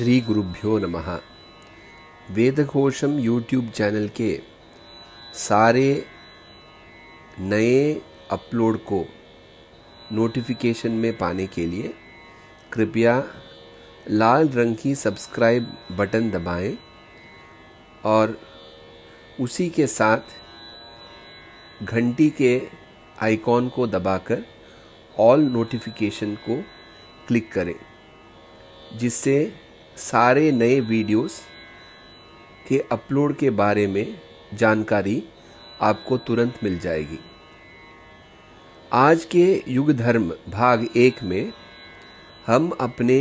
श्री गुरुभ्यो नमः। वेदघोषम YouTube channel के सारे नए अपलोड को नोटिफिकेशन में पाने के लिए कृपया लाल रंग की सब्सक्राइब बटन दबाएं और उसी के साथ घंटी के आइकॉन को दबाकर ऑल नोटिफिकेशन को क्लिक करें, जिससे सारे नए वीडियोस के अपलोड के बारे में जानकारी आपको तुरंत मिल जाएगी। आज के युग धर्म भाग 1 में हम अपने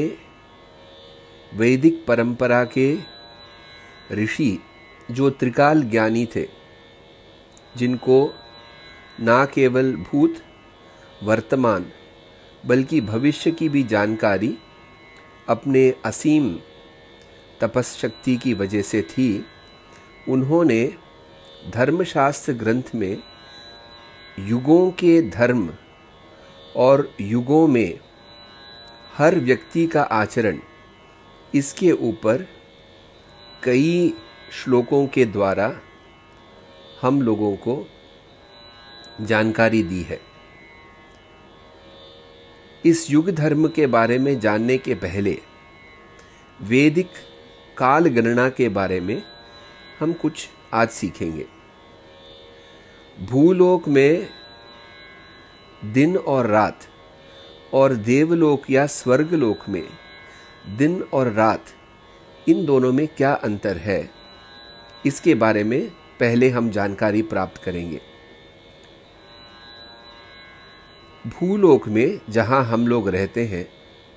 वैदिक परंपरा के ऋषि जो त्रिकाल ज्ञानी थे, जिनको ना केवल भूत वर्तमान बल्कि भविष्य की भी जानकारी अपने असीम तपस्शक्ति की वजह से थी, उन्होंने धर्मशास्त्र ग्रंथ में युगों के धर्म और युगों में हर व्यक्ति का आचरण, इसके ऊपर कई श्लोकों के द्वारा हम लोगों को जानकारी दी है। इस युग धर्म के बारे में जानने के पहले वैदिक काल गणना के बारे में हम कुछ आज सीखेंगे। भूलोक में दिन और रात और देवलोक या स्वर्गलोक में दिन और रात, इन दोनों में क्या अंतर है, इसके बारे में पहले हम जानकारी प्राप्त करेंगे। भूलोक में जहाँ हम लोग रहते हैं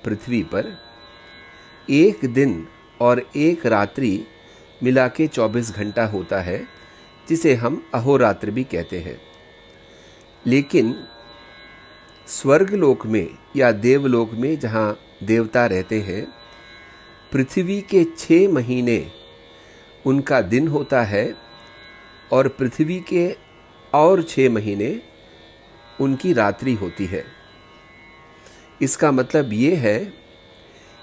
पृथ्वी पर, एक दिन और एक रात्रि मिला के 24 घंटा होता है, जिसे हम अहोरात्र भी कहते हैं। लेकिन स्वर्गलोक में या देवलोक में जहाँ देवता रहते हैं, पृथ्वी के 6 महीने उनका दिन होता है और पृथ्वी के और 6 महीने उनकी रात्रि होती है। इसका मतलब ये है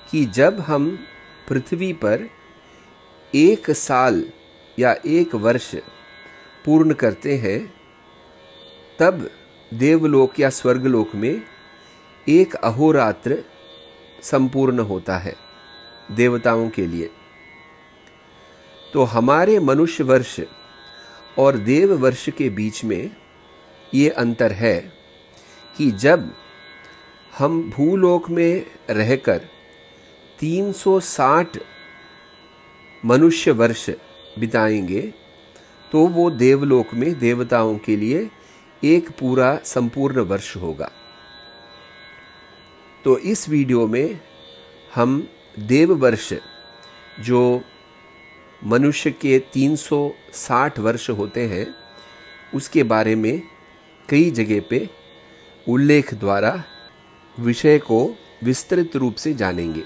कि जब हम पृथ्वी पर 1 साल या 1 वर्ष पूर्ण करते हैं, तब देवलोक या स्वर्गलोक में एक अहोरात्र संपूर्ण होता है देवताओं के लिए। तो हमारे मनुष्य वर्ष और देव वर्ष के बीच में ये अंतर है कि जब हम भूलोक में रहकर 360 मनुष्य वर्ष बिताएंगे, तो वो देवलोक में देवताओं के लिए एक पूरा संपूर्ण वर्ष होगा। तो इस वीडियो में हम देव वर्ष, जो मनुष्य के 360 वर्ष होते हैं, उसके बारे में कई जगह पे उल्लेख द्वारा विषय को विस्तृत रूप से जानेंगे।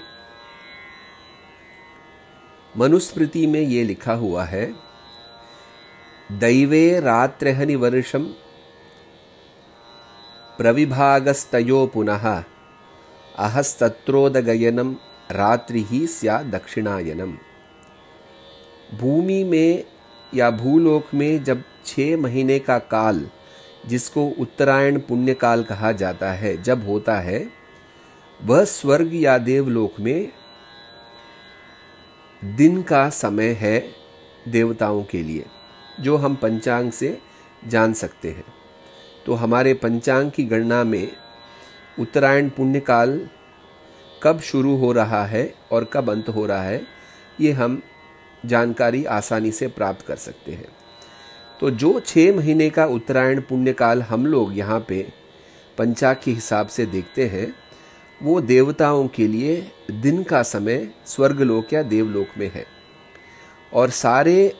मनुस्मृति में ये लिखा हुआ है, दैवे रात्रेहनि वर्षम प्रविभागस्तयो पुनः अहस्तत्रोदगयनम रात्रि ही स्या दक्षिणायनम। भूमि में या भूलोक में जब 6 महीने का काल, जिसको उत्तरायण पुण्यकाल कहा जाता है, जब होता है, वह स्वर्ग या देवलोक में दिन का समय है देवताओं के लिए, जो हम पंचांग से जान सकते हैं। तो हमारे पंचांग की गणना में उत्तरायण पुण्यकाल कब शुरू हो रहा है और कब अंत हो रहा है, ये हम जानकारी आसानी से प्राप्त कर सकते हैं। तो जो 6 महीने का उत्तरायण पुण्यकाल हम लोग यहाँ पे पंचांग के हिसाब से देखते हैं, वो देवताओं के लिए दिन का समय स्वर्गलोक या देवलोक में है। और सारे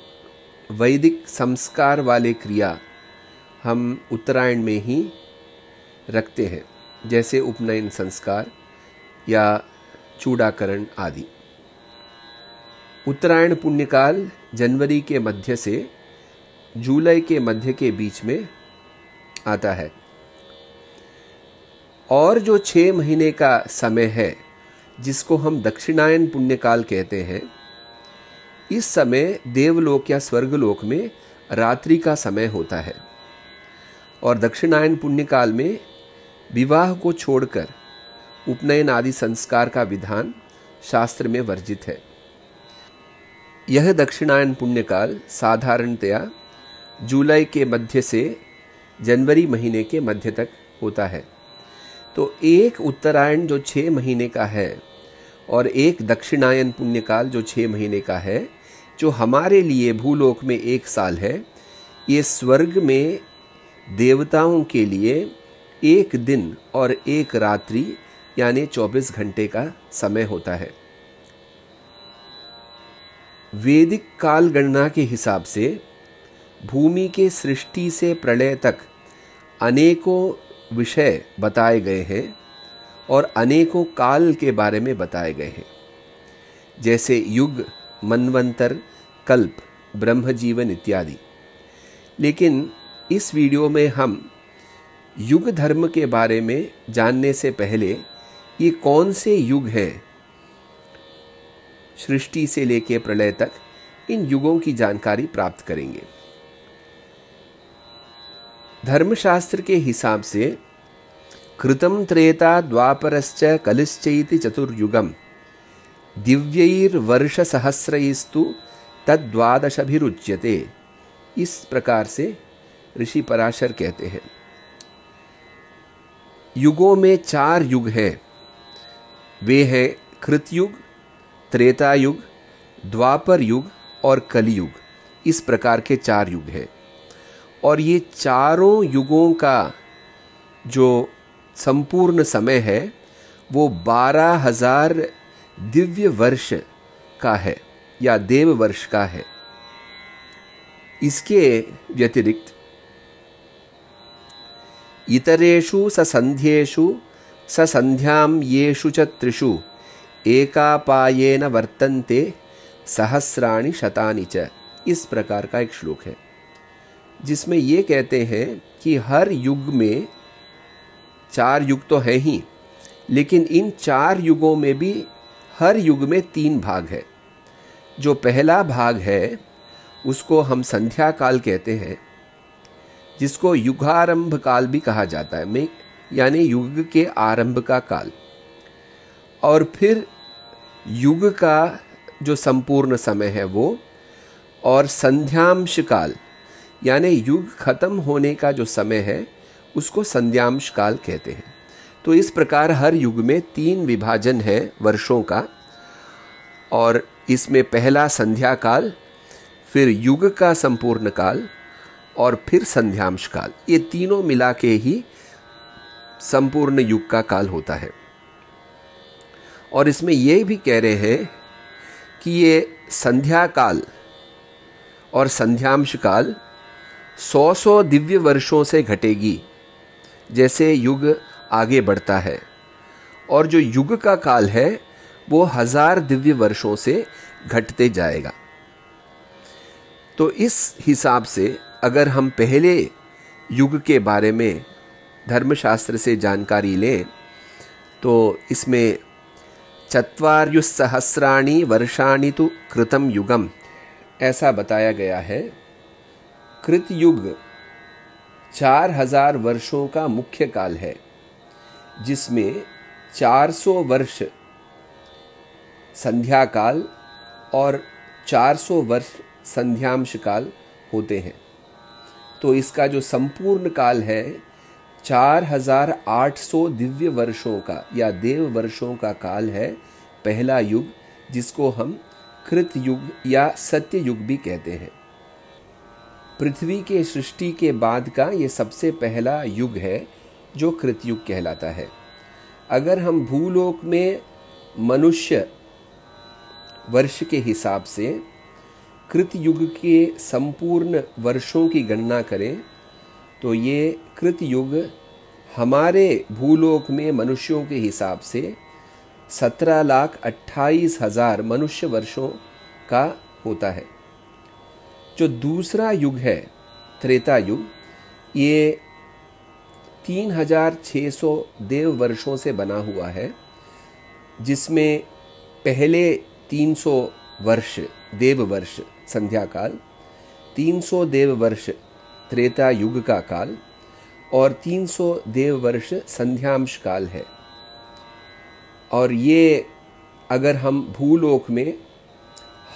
वैदिक संस्कार वाले क्रिया हम उत्तरायण में ही रखते हैं, जैसे उपनयन संस्कार या चूड़ाकरण आदि। उत्तरायण पुण्यकाल जनवरी के मध्य से जुलाई के मध्य के बीच में आता है। और जो 6 महीने का समय है, जिसको हम दक्षिणायन पुण्यकाल कहते हैं, इस समय देवलोक या स्वर्गलोक में रात्रि का समय होता है और दक्षिणायन पुण्यकाल में विवाह को छोड़कर उपनयन आदि संस्कार का विधान शास्त्र में वर्जित है। यह दक्षिणायन पुण्यकाल साधारणतया जुलाई के मध्य से जनवरी महीने के मध्य तक होता है। तो एक उत्तरायण जो 6 महीने का है और एक दक्षिणायन पुण्यकाल जो 6 महीने का है, जो हमारे लिए भूलोक में 1 साल है, ये स्वर्ग में देवताओं के लिए 1 दिन और 1 रात्रि यानी 24 घंटे का समय होता है। वैदिक काल गणना के हिसाब से भूमि के सृष्टि से प्रलय तक अनेकों विषय बताए गए हैं और अनेकों काल के बारे में बताए गए हैं, जैसे युग, मनवंतर, कल्प, ब्रह्म जीवन इत्यादि। लेकिन इस वीडियो में हम युग धर्म के बारे में जानने से पहले ये कौन से युग हैं, सृष्टि से लेकर प्रलय तक, इन युगों की जानकारी प्राप्त करेंगे। धर्मशास्त्र के हिसाब से कृतं त्रेता द्वापरश्च कलिश्चैति चतुर्युगम दिव्यैर्वर्षसहस्रैस्तु तद्वादशभिरुच्यते। इस प्रकार से ऋषि पराशर कहते हैं। युगों में 4 युग हैं। वे हैं कृतयुग, त्रेता युग, द्वापर युग और कलियुग। इस प्रकार के 4 युग हैं और ये चारों युगों का जो संपूर्ण समय है वो 12,000 दिव्य वर्ष का है या देव वर्ष का है। इसके व्यतिरिक्त इतरेषु ससंध्येषु ससंध्यां येषु च त्रिषु एकापायेन वर्तन्ते सहस्राणि शतानि च। इस प्रकार का एक श्लोक है जिसमें ये कहते हैं कि हर युग में 4 युग तो है ही, लेकिन इन 4 युगों में भी हर युग में 3 भाग है। जो पहला भाग है उसको हम संध्या काल कहते हैं, जिसको युगारंभ काल भी कहा जाता है, यानी युग के आरंभ का काल। और फिर युग का जो संपूर्ण समय है वो, और संध्यांश काल यानी युग खत्म होने का जो समय है उसको संध्यांश काल कहते हैं। तो इस प्रकार हर युग में 3 विभाजन है वर्षों का, और इसमें पहला संध्या काल, फिर युग का संपूर्ण काल और फिर संध्यांश काल। ये तीनों मिला के ही संपूर्ण युग का काल होता है। और इसमें ये भी कह रहे हैं कि ये संध्या काल और संध्यांश काल 100 दिव्य वर्षों से घटेगी जैसे युग आगे बढ़ता है, और जो युग का काल है वो 1000 दिव्य वर्षों से घटते जाएगा। तो इस हिसाब से अगर हम पहले युग के बारे में धर्मशास्त्र से जानकारी लें तो इसमें 4,000 वर्षाणि तु कृतं युगम ऐसा बताया गया है। कृत युग 4000 वर्षों का मुख्य काल है, जिसमें 400 वर्ष संध्या काल और 400 वर्ष संध्यांश काल होते हैं। तो इसका जो संपूर्ण काल है 4800 दिव्य वर्षों का या देव वर्षों का काल है पहला युग, जिसको हम कृत युग या सत्य युग भी कहते हैं। पृथ्वी के सृष्टि के बाद का ये सबसे पहला युग है जो कृत युग कहलाता है। अगर हम भूलोक में मनुष्य वर्ष के हिसाब से कृत युग के संपूर्ण वर्षों की गणना करें तो ये कृत युग हमारे भूलोक में मनुष्यों के हिसाब से 17,28,000 मनुष्य वर्षों का होता है। जो दूसरा युग है त्रेता युग, ये 3,600 देव वर्षों से बना हुआ है, जिसमें पहले 300 वर्ष देव वर्ष संध्या काल, 300 देव वर्ष त्रेता युग का काल और 300 देव वर्ष संध्यांश काल है। और ये अगर हम भूलोक में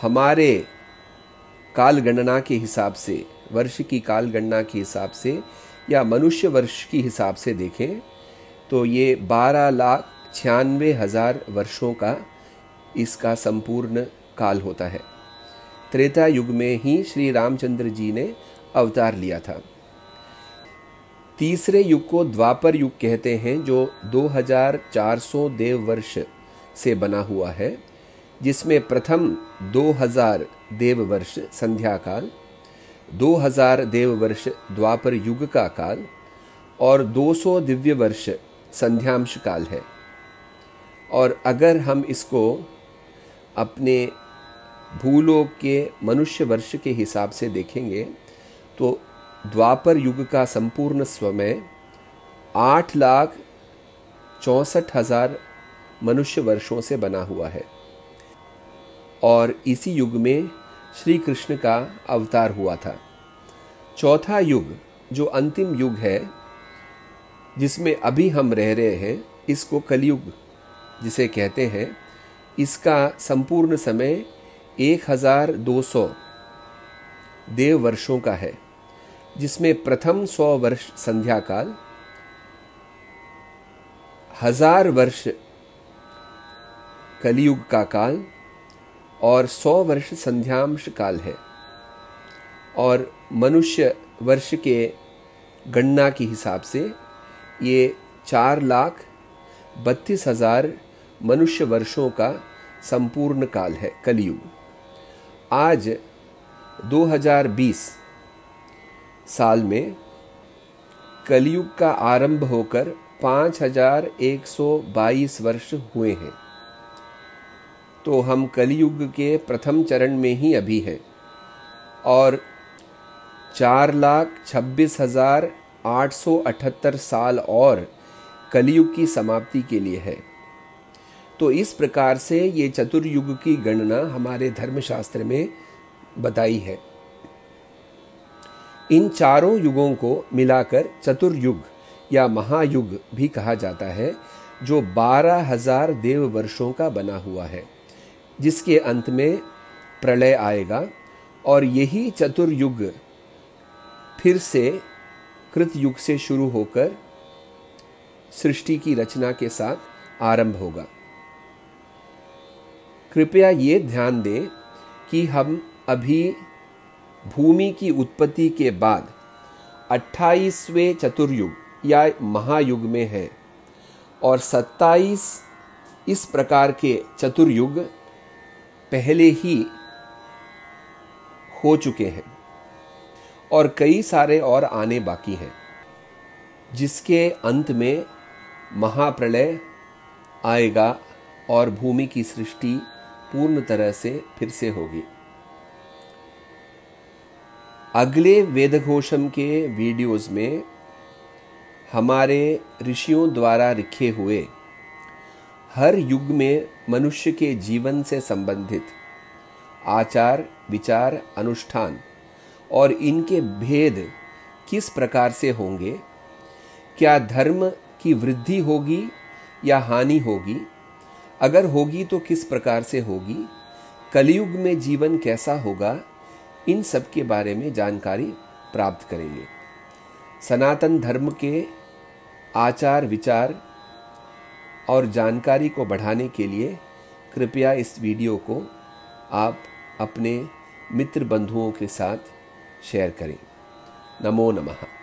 हमारे काल गणना के हिसाब से, वर्ष की काल गणना के हिसाब से या मनुष्य वर्ष की हिसाब से देखें तो ये 12,96,000 वर्षों का इसका संपूर्ण काल होता है। त्रेता युग में ही श्री रामचंद्र जी ने अवतार लिया था। तीसरे युग को द्वापर युग कहते हैं, जो 2400 देव वर्ष से बना हुआ है, जिसमें प्रथम 2000 देव वर्ष संध्या काल, 2000 देव वर्ष द्वापर युग का काल और 200 दिव्य वर्ष संध्यांश काल है। और अगर हम इसको अपने भूलोक के मनुष्य वर्ष के हिसाब से देखेंगे तो द्वापर युग का संपूर्ण समय 8,64,000 मनुष्य वर्षों से बना हुआ है। और इसी युग में श्री कृष्ण का अवतार हुआ था। चौथा युग जो अंतिम युग है, जिसमें अभी हम रह रहे हैं, इसको कलयुग जिसे कहते हैं, इसका संपूर्ण समय 1200 देव वर्षों का है, जिसमें प्रथम 100 वर्ष संध्या काल, 1000 वर्ष कलियुग का काल और 100 वर्ष संध्यांश काल है। और मनुष्य वर्ष के गणना के हिसाब से ये 4,32,000 मनुष्य वर्षों का संपूर्ण काल है कलियुग। आज 2020 साल में कलियुग का आरंभ होकर 5,122 वर्ष हुए हैं। तो हम कलियुग के प्रथम चरण में ही अभी हैं और 4,26,878 साल और कलियुग की समाप्ति के लिए है। तो इस प्रकार से ये चतुर्युग की गणना हमारे धर्मशास्त्र में बताई है। इन चारों युगों को मिलाकर चतुर्युग या महायुग भी कहा जाता है, जो 12,000 देव वर्षों का बना हुआ है, जिसके अंत में प्रलय आएगा और यही चतुर्युग फिर से कृतयुग से शुरू होकर सृष्टि की रचना के साथ आरंभ होगा। कृपया ये ध्यान दें कि हम अभी भूमि की उत्पत्ति के बाद 28वें चतुर्युग या महायुग में हैं और 27 इस प्रकार के चतुर्युग पहले ही हो चुके हैं और कई सारे और आने बाकी हैं, जिसके अंत में महाप्रलय आएगा और भूमि की सृष्टि पूर्ण तरह से फिर से होगी। अगले वेदघोषम के वीडियोस में हमारे ऋषियों द्वारा लिखे हुए हर युग में मनुष्य के जीवन से संबंधित आचार, विचार, अनुष्ठान और इनके भेद किस प्रकार से होंगे, क्या धर्म की वृद्धि होगी या हानि होगी, अगर होगी तो किस प्रकार से होगी, कलियुग में जीवन कैसा होगा, इन सब के बारे में जानकारी प्राप्त करेंगे। सनातन धर्म के आचार, विचार और जानकारी को बढ़ाने के लिए कृपया इस वीडियो को आप अपने मित्र बंधुओं के साथ शेयर करें। नमो नमः।